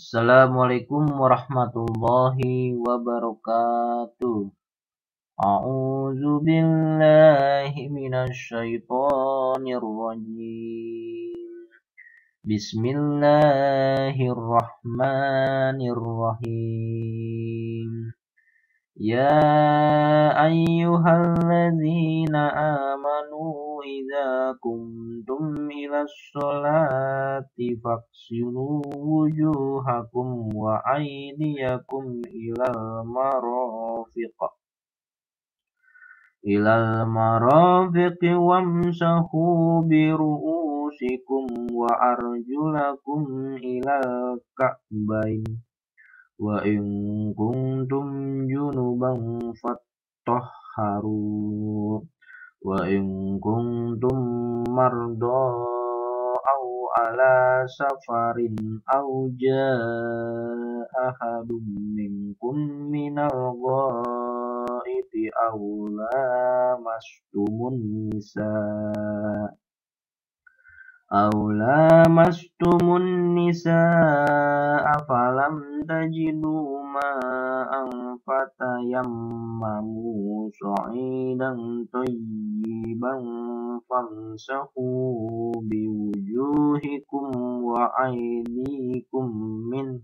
Assalamualaikum warahmatullahi wabarakatuh. A'udzu billahi minasy syaithanir rajim. Bismillahirrahmanirrahim. Ya ayyuhalladzina amanu idza kuntum ilas sholati faghsilu wujuhakum wa aydiyakum ilal marafiq wamsahu bi ru'usikum wa arjulakum ilal ka'bain wa in kuntum junuban fattahharu wa in kuntum marda aw ala safarin aw jaa ahadum minkum minal ghaiti aw lamastumun nisaa falam tajidu ma'an fatayammamu sa'idan thayyiban famsahu biwujuhikum wa aydikum min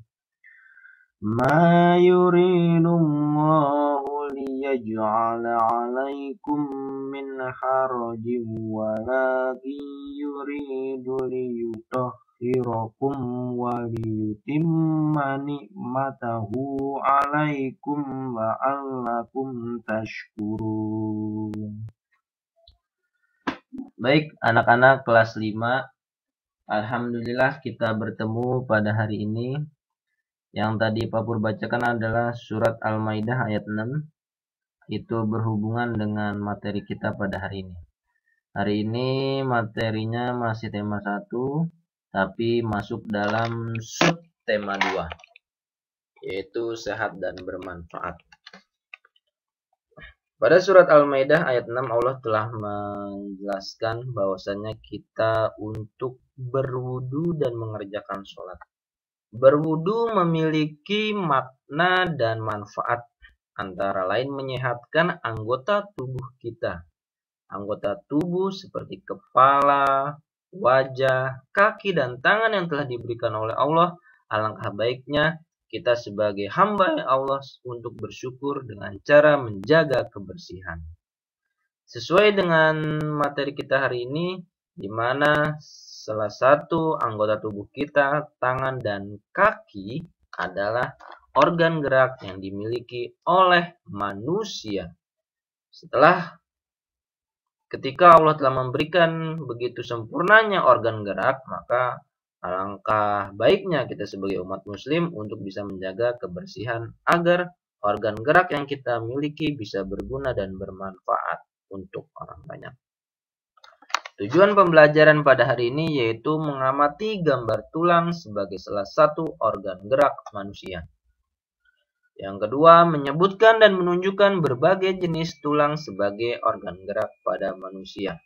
ma yuridullahu liyaj'ala 'alaikum min harajin walakin yuridu liyutahhirakum wa liyutimma ni'matahu 'alaikum la'allakum tashkurun. Baik, anak-anak kelas 5, alhamdulillah kita bertemu pada hari ini. Yang tadi Pak Pur bacakan adalah surat Al-Maidah ayat 6. Itu berhubungan dengan materi kita pada hari ini. Hari ini materinya masih tema 1, tapi masuk dalam sub tema 2, yaitu sehat dan bermanfaat. Pada surat Al-Maidah ayat 6 Allah telah menjelaskan bahwasannya kita untuk berwudu dan mengerjakan sholat. Berwudu memiliki makna dan manfaat, antara lain menyehatkan anggota tubuh kita. Anggota tubuh seperti kepala, wajah, kaki, dan tangan yang telah diberikan oleh Allah. Alangkah baiknya kita sebagai hamba Allah untuk bersyukur dengan cara menjaga kebersihan. Sesuai dengan materi kita hari ini, di mana salah satu anggota tubuh kita, tangan dan kaki, adalah organ gerak yang dimiliki oleh manusia. Ketika Allah telah memberikan begitu sempurnanya organ gerak, maka alangkah baiknya kita sebagai umat muslim untuk bisa menjaga kebersihan agar organ gerak yang kita miliki bisa berguna dan bermanfaat untuk orang banyak. Tujuan pembelajaran pada hari ini yaitu mengamati gambar tulang sebagai salah satu organ gerak manusia. Yang kedua, menyebutkan dan menunjukkan berbagai jenis tulang sebagai organ gerak pada manusia.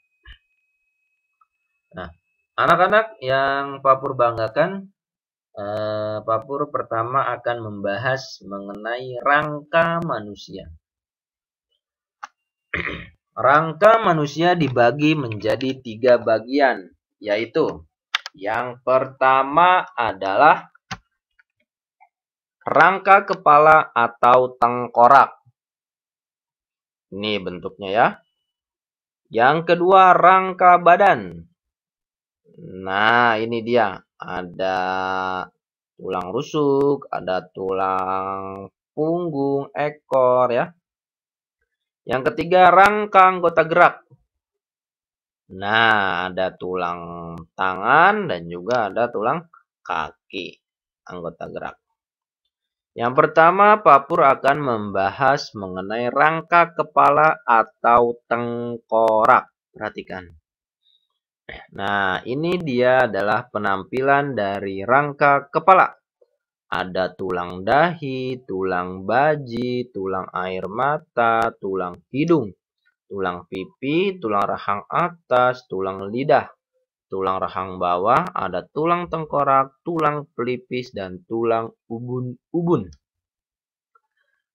Nah, anak-anak yang Pak Pur banggakan, Pak Pur pertama akan membahas mengenai rangka manusia. Rangka manusia dibagi menjadi 3 bagian, yaitu yang pertama adalah rangka kepala atau tengkorak. Ini bentuknya ya. Yang kedua rangka badan. Nah, ini dia. Ada tulang rusuk, ada tulang punggung, ekor ya. Yang ketiga rangka anggota gerak. Nah, ada tulang tangan dan juga ada tulang kaki, anggota gerak. Yang pertama, Pak Pur akan membahas mengenai rangka kepala atau tengkorak. Perhatikan. Nah, ini dia adalah penampilan dari rangka kepala. Ada tulang dahi, tulang baji, tulang air mata, tulang hidung, tulang pipi, tulang rahang atas, tulang lidah, tulang rahang bawah, ada tulang tengkorak, tulang pelipis, dan tulang ubun-ubun.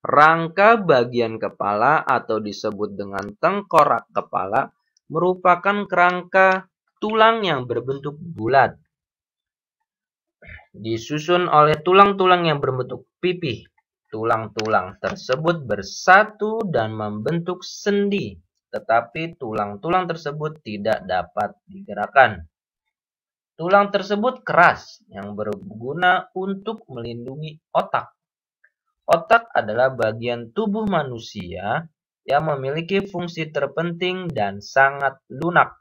Rangka bagian kepala atau disebut dengan tengkorak kepala merupakan kerangka tulang yang berbentuk bulat, disusun oleh tulang-tulang yang berbentuk pipih. Tulang-tulang tersebut bersatu dan membentuk sendi, tetapi tulang-tulang tersebut tidak dapat digerakkan. Tulang tersebut keras yang berguna untuk melindungi otak. Otak adalah bagian tubuh manusia yang memiliki fungsi terpenting dan sangat lunak.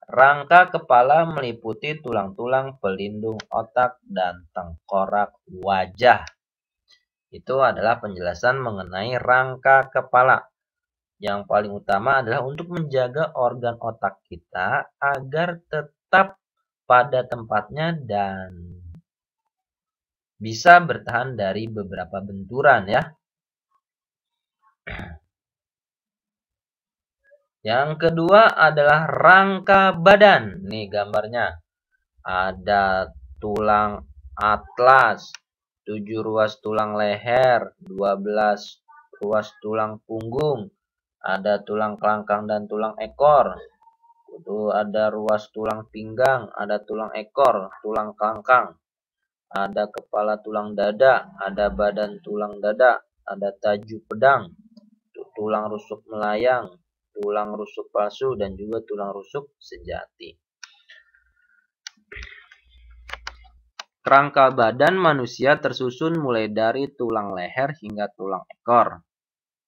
Rangka kepala meliputi tulang-tulang pelindung otak dan tengkorak wajah. Itu adalah penjelasan mengenai rangka kepala. Yang paling utama adalah untuk menjaga organ otak kita agar tetap pada tempatnya dan bisa bertahan dari beberapa benturan ya. Yang kedua adalah rangka badan. Nih gambarnya. Ada tulang atlas, 7 ruas tulang leher, 12 ruas tulang punggung, ada tulang kelangkang dan tulang ekor. Itu ada ruas tulang pinggang, ada tulang ekor, tulang kelangkang, ada kepala tulang dada, ada badan tulang dada, ada taju pedang, tulang rusuk melayang, tulang rusuk palsu, dan juga tulang rusuk sejati. Kerangka badan manusia tersusun mulai dari tulang leher hingga tulang ekor.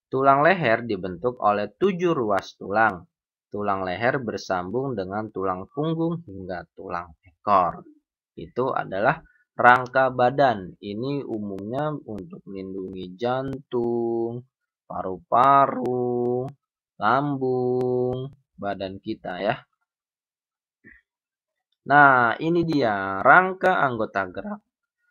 Tulang leher dibentuk oleh 7 ruas tulang. Tulang leher bersambung dengan tulang punggung hingga tulang ekor. Itu adalah rangka badan. Ini umumnya untuk melindungi jantung, paru-paru, lambung, badan kita ya. Nah, ini dia rangka anggota gerak.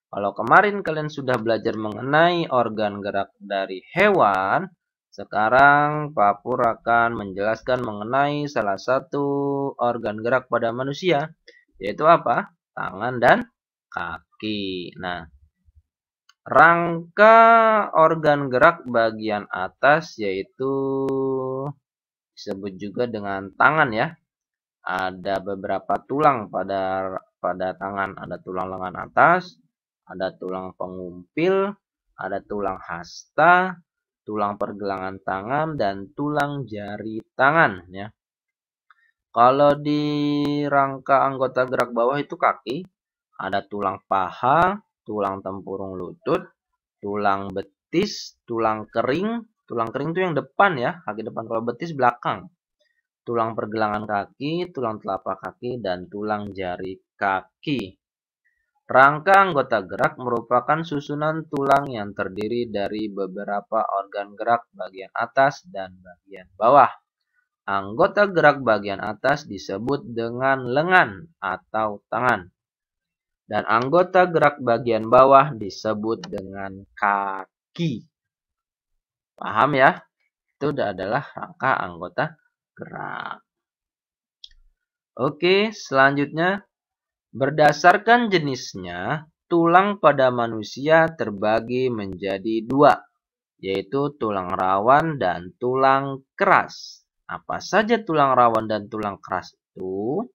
Kalau kemarin kalian sudah belajar mengenai organ gerak dari hewan, sekarang Pak Pur akan menjelaskan mengenai salah satu organ gerak pada manusia, yaitu apa? Tangan dan kaki. Nah, rangka organ gerak bagian atas yaitu disebut juga dengan tangan ya. Ada beberapa tulang pada tangan, ada tulang lengan atas, ada tulang pengumpil, ada tulang hasta, tulang pergelangan tangan, dan tulang jari tangan ya. Kalau di rangka anggota gerak bawah itu kaki, ada tulang paha, tulang tempurung lutut, tulang betis, tulang kering. Tulang kering itu yang depan ya, kaki depan. Kalau betis belakang. Tulang pergelangan kaki, tulang telapak kaki, dan tulang jari kaki. Rangka anggota gerak merupakan susunan tulang yang terdiri dari beberapa organ gerak bagian atas dan bagian bawah. Anggota gerak bagian atas disebut dengan lengan atau tangan. Dan anggota gerak bagian bawah disebut dengan kaki. Paham ya? Itu adalah rangka anggota gerak. Oke, selanjutnya berdasarkan jenisnya, tulang pada manusia terbagi menjadi 2, yaitu tulang rawan dan tulang keras. Apa saja tulang rawan dan tulang keras itu?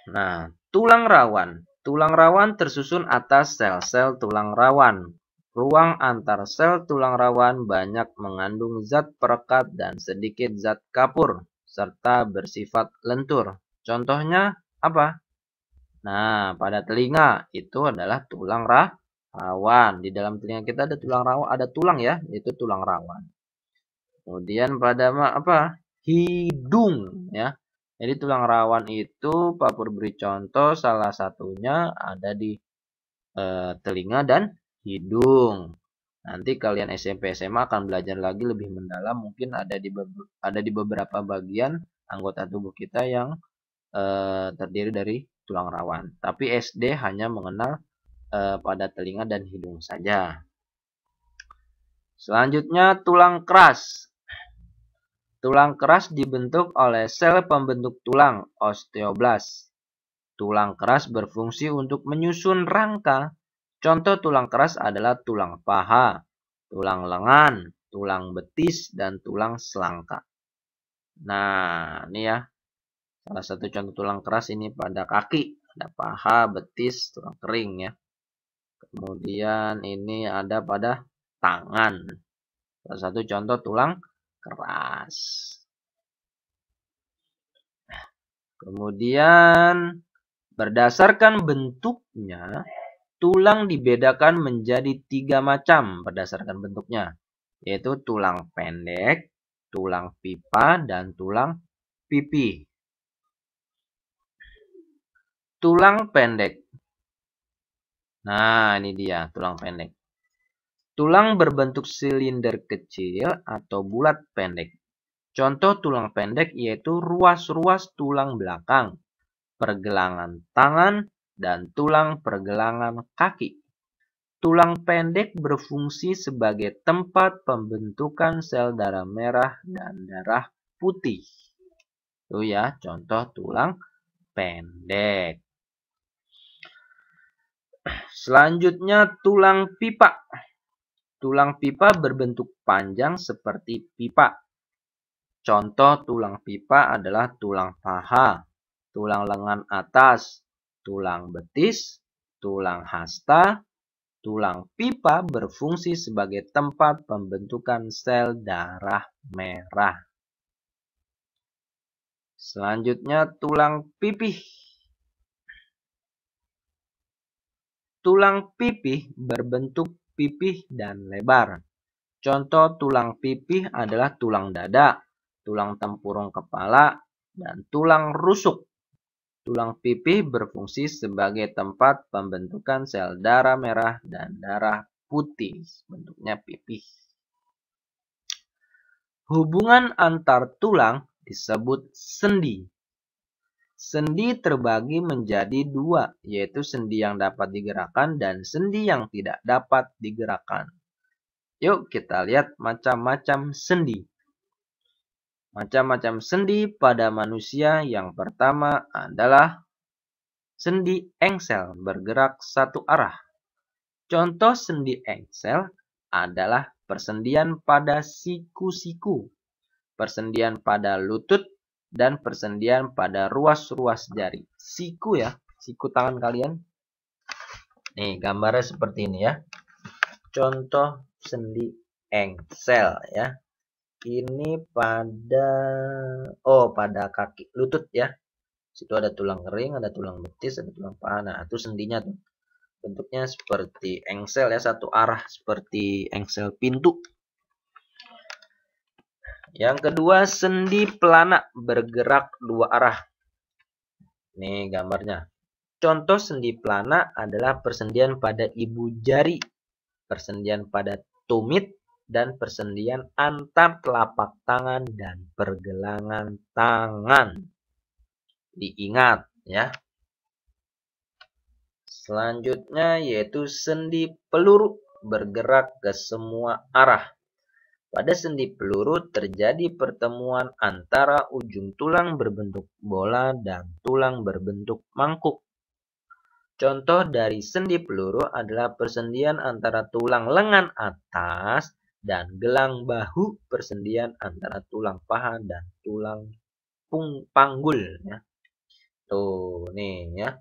Nah, tulang rawan. Tulang rawan tersusun atas sel-sel tulang rawan. Ruang antar sel tulang rawan banyak mengandung zat perekat dan sedikit zat kapur, serta bersifat lentur. Contohnya apa? Nah, pada telinga itu adalah tulang rawan. Di dalam telinga kita ada tulang rawan, ada tulang ya, yaitu tulang rawan. Kemudian pada apa? Hidung ya. Jadi tulang rawan itu Pak Pur beri contoh salah satunya ada di telinga dan hidung. Nanti kalian SMP SMA akan belajar lagi lebih mendalam, mungkin ada di beberapa bagian anggota tubuh kita yang terdiri dari tulang rawan. Tapi SD hanya mengenal pada telinga dan hidung saja. Selanjutnya tulang keras. Tulang keras dibentuk oleh sel pembentuk tulang, osteoblast. Tulang keras berfungsi untuk menyusun rangka. Contoh tulang keras adalah tulang paha, tulang lengan, tulang betis, dan tulang selangka. Nah, ini ya. Salah satu contoh tulang keras ini pada kaki. Ada paha, betis, tulang kering ya. Kemudian ini ada pada tangan. Salah satu contoh tulang keras. Kemudian berdasarkan bentuknya, tulang dibedakan menjadi 3 macam berdasarkan bentuknya, yaitu tulang pendek, tulang pipa, dan tulang pipih. Tulang pendek. Nah, ini dia tulang pendek. Tulang berbentuk silinder kecil atau bulat pendek. Contoh tulang pendek yaitu ruas-ruas tulang belakang, pergelangan tangan, dan tulang pergelangan kaki. Tulang pendek berfungsi sebagai tempat pembentukan sel darah merah dan darah putih. Itu ya, contoh tulang pendek. Selanjutnya tulang pipa. Tulang pipa berbentuk panjang seperti pipa. Contoh tulang pipa adalah tulang paha, tulang lengan atas, tulang betis, tulang hasta. Tulang pipa berfungsi sebagai tempat pembentukan sel darah merah. Selanjutnya tulang pipih. Tulang pipih berbentuk pipih dan lebar. Contoh tulang pipih adalah tulang dada, tulang tempurung kepala, dan tulang rusuk. Tulang pipih berfungsi sebagai tempat pembentukan sel darah merah dan darah putih. Bentuknya pipih. Hubungan antar tulang disebut sendi. Sendi terbagi menjadi 2, yaitu sendi yang dapat digerakkan dan sendi yang tidak dapat digerakkan. Yuk kita lihat macam-macam sendi. Macam-macam sendi pada manusia yang pertama adalah sendi engsel bergerak satu arah. Contoh sendi engsel adalah persendian pada siku-siku, persendian pada lutut, dan persendian pada ruas-ruas jari. Siku ya, siku tangan kalian. Nih, gambarnya seperti ini ya. Contoh sendi engsel ya. Ini pada kaki lutut ya. Situ ada tulang kering, ada tulang betis, ada tulang paha. Nah, itu sendinya tuh. Bentuknya seperti engsel ya, satu arah seperti engsel pintu. Yang kedua, sendi pelana bergerak 2 arah. Nih gambarnya. Contoh sendi pelana adalah persendian pada ibu jari, persendian pada tumit, dan persendian antar telapak tangan dan pergelangan tangan. Diingat ya. Selanjutnya yaitu sendi peluru bergerak ke semua arah. Pada sendi peluru terjadi pertemuan antara ujung tulang berbentuk bola dan tulang berbentuk mangkuk. Contoh dari sendi peluru adalah persendian antara tulang lengan atas dan gelang bahu, persendian antara tulang paha dan tulang panggul ya. Tuh, nih ya.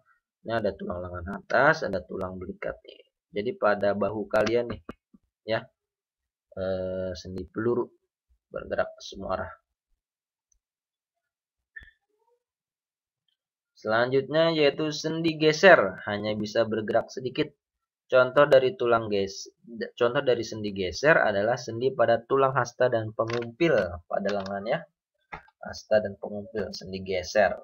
Ini ada tulang lengan atas, ada tulang belikat nih. Jadi pada bahu kalian nih ya. Sendi peluru bergerak ke semua arah. Selanjutnya yaitu sendi geser, hanya bisa bergerak sedikit. Contoh dari sendi geser adalah sendi pada tulang hasta dan pengumpil pada lengan ya. Hasta dan pengumpil, sendi geser.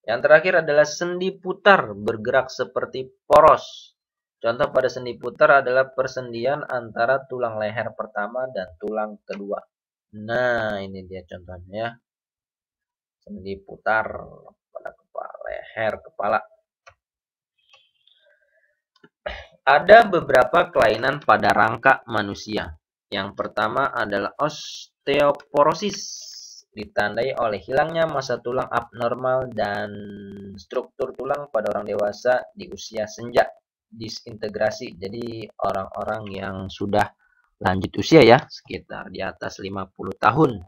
Yang terakhir adalah sendi putar, bergerak seperti poros. Contoh pada sendi putar adalah persendian antara tulang leher pertama dan tulang kedua. Nah, ini dia contohnya ya. Sendi putar pada leher kepala. Ada beberapa kelainan pada rangka manusia. Yang pertama adalah osteoporosis, ditandai oleh hilangnya massa tulang abnormal dan struktur tulang pada orang dewasa di usia senja. Disintegrasi, jadi orang-orang yang sudah lanjut usia ya, sekitar di atas 50 tahun.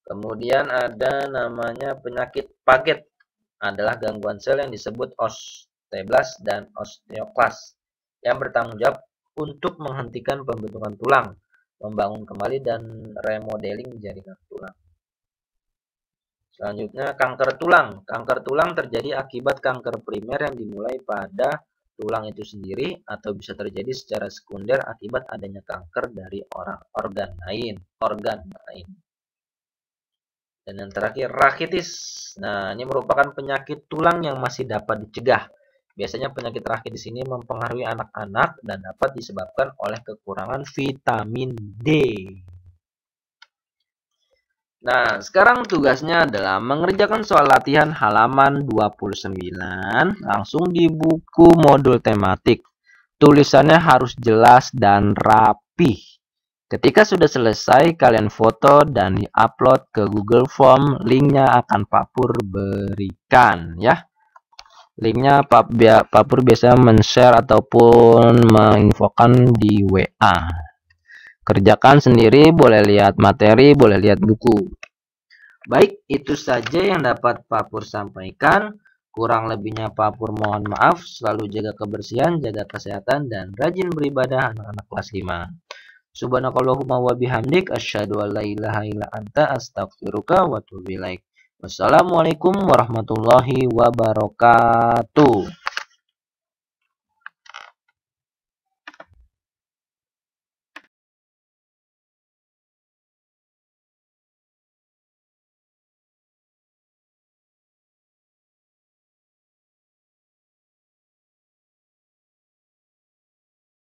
Kemudian ada namanya penyakit Paget, adalah gangguan sel yang disebut osteoblas dan osteoklas yang bertanggung jawab untuk menghentikan pembentukan tulang, membangun kembali dan remodeling jaringan tulang. Selanjutnya kanker tulang. Kanker tulang terjadi akibat kanker primer yang dimulai pada tulang itu sendiri atau bisa terjadi secara sekunder akibat adanya kanker dari organ lain. Dan yang terakhir rakitis. Nah, ini merupakan penyakit tulang yang masih dapat dicegah. Biasanya penyakit rakitis ini mempengaruhi anak-anak dan dapat disebabkan oleh kekurangan vitamin D. Nah, sekarang tugasnya adalah mengerjakan soal latihan halaman 29 langsung di buku modul tematik. Tulisannya harus jelas dan rapih. Ketika sudah selesai, kalian foto dan di-upload ke Google Form. Linknya akan Pak Pur berikan ya. Linknya Pak Pur biasanya men-share ataupun menginfokan di WA. Kerjakan sendiri, boleh lihat materi, boleh lihat buku. Baik, itu saja yang dapat Pak Pur sampaikan. Kurang lebihnya Pak Pur mohon maaf. Selalu jaga kebersihan, jaga kesehatan, dan rajin beribadah anak-anak kelas 5. Subhanakallahumma wa bihamdik asyhadu an la ilaha illa anta astaghfiruka wa atubu ilaik. Wassalamualaikum warahmatullahi wabarakatuh.